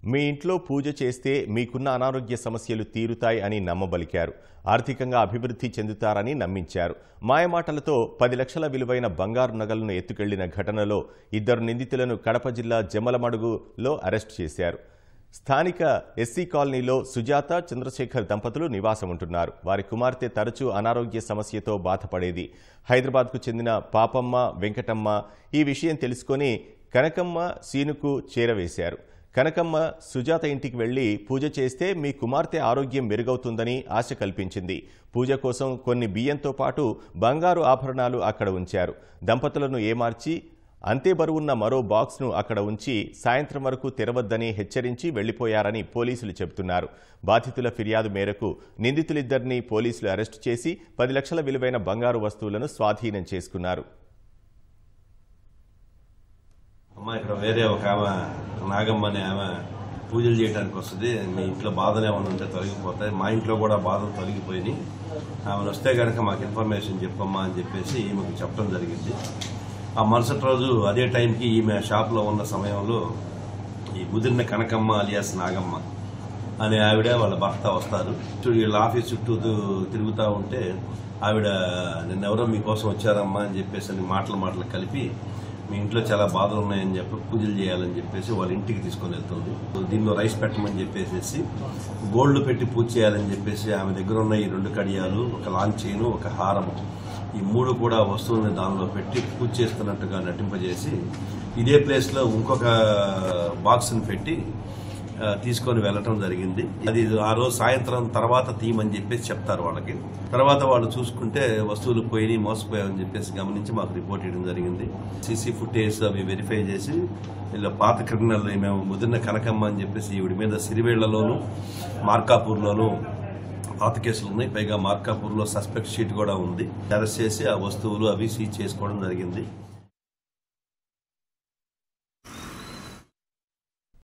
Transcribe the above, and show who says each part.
Speaker 1: మీ ఇంట్లో పూజ చేస్తే మీకున్న అనారోగ్య సమస్యలు తీరుతాయి అని నమ్మబలికారు. ఆర్థికంగా అభివృద్ధి చెందుతారని నమ్మించారు. మాయమాటలతో 10 లక్షల విలువైన బంగారు నగలను ఎత్తుకెళ్లిన ఘటనలో 2 నిందితులను కడప జిల్లా జమ్మలమడుగులో అరెస్టు చేశారు. స్థానిక ఎస్సీ కాలనీలో సుజాత, చంద్రశేఖర్ దంపతులు నివాసముంటున్నారు. వారి కుమార్తె తరచూ అనారోగ్య సమస్యతో బాధపడేది. హైదరాబాద్కు చెందిన పాపమ్మ, వెంకటమ్మ ఈ విషయం తెలుసుకొని కనకమ్మ, సీనుకు చేరవేశారు. కనకమ్మ సుజాత ఇంటికి వెళ్లి పూజ చేస్తే మీ కుమార్తె ఆరోగ్యం మెరుగవుతుందని ఆశ కల్పించింది. పూజ కోసం కొన్ని బియ్యంతో పాటు బంగారు ఆభరణాలు అక్కడ ఉంచారు. దంపతులను ఏమార్చి అంతే బరువున్న మరో బాక్స్ను అక్కడ ఉంచి సాయంత్రం వరకు తెరవద్దని హెచ్చరించి వెళ్లిపోయారని పోలీసులు చెబుతున్నారు. బాధితుల ఫిర్యాదు మేరకు నిందితులిద్దరినీ పోలీసులు అరెస్టు చేసి 10 లక్షల విలువైన బంగారు వస్తువులను స్వాధీనం చేసుకున్నారు.
Speaker 2: ఇక్కడ వేరే ఒక ఆమె నాగమ్మ అనే ఆమె పూజలు చేయడానికి వస్తుంది. మీ ఇంట్లో బాధలు ఏమైనా ఉంటే తొలగిపోతాయి, మా ఇంట్లో కూడా బాధలు తొలగిపోయినాయి, ఆమెను వస్తే కనుక మాకు ఇన్ఫర్మేషన్ చెప్పమ్మా అని చెప్పేసి ఈమెకు చెప్పడం జరిగింది. ఆ మరుసటి రోజు అదే టైంకి ఈమె షాప్లో ఉన్న సమయంలో ఈ ముదిరిన కనకమ్మ అలియాస్ నాగమ్మ అనే ఆవిడ వాళ్ళ భర్త వస్తారు. వీళ్ళ ఆఫీస్ చుట్టూ తిరుగుతూ ఉంటే ఆవిడ నిన్నెవరో మీకోసం వచ్చారమ్మా అని చెప్పేసి మాటలు కలిపి మీ ఇంట్లో చాలా బాధలు ఉన్నాయని చెప్పి పూజలు చేయాలని చెప్పేసి వాళ్ళ ఇంటికి తీసుకొని వెళ్తుంది. దీనిలో రైస్ పెట్టమని చెప్పేసి గోల్డ్ పెట్టి పూజ చేయాలని చెప్పేసి ఆమె దగ్గర ఉన్న ఈ 2 కడియాలు, ఒక లాంగ్ చైను, ఒక హారము, ఈ 3 కూడా వస్తువుల్ని దానిలో పెట్టి పూజ చేస్తున్నట్టుగా నటింపజేసి ఇదే ప్లేస్లో ఇంకొక బాక్స్ని పెట్టి తీసుకొని వెళ్ళటం జరిగింది. అది ఆ రోజు సాయంత్రం తర్వాత తీయమని చెప్పేసి చెప్తారు వాళ్ళకి. తర్వాత వాళ్ళు చూసుకుంటే వస్తువులు పోయి మోసపోయామని చెప్పేసి గమనించి మాకు రిపోర్ట్ ఇవ్వడం జరిగింది. సీసీ ఫుటేజ్ అవి వెరిఫై చేసి ఇలా పాత క్రిమినల్ మేము ముదిరిన కనకమ్మ అని చెప్పేసి ఈవిడి మీద సిరివేళ్లలోను, మార్కాపూర్లోను పాత కేసులు ఉన్నాయి. పైగా మార్కాపూర్లో సస్పెక్ట్ షీట్ కూడా ఉంది. అరెస్ట్ చేసి ఆ వస్తువులు అవి సీజ్ చేసుకోవడం జరిగింది.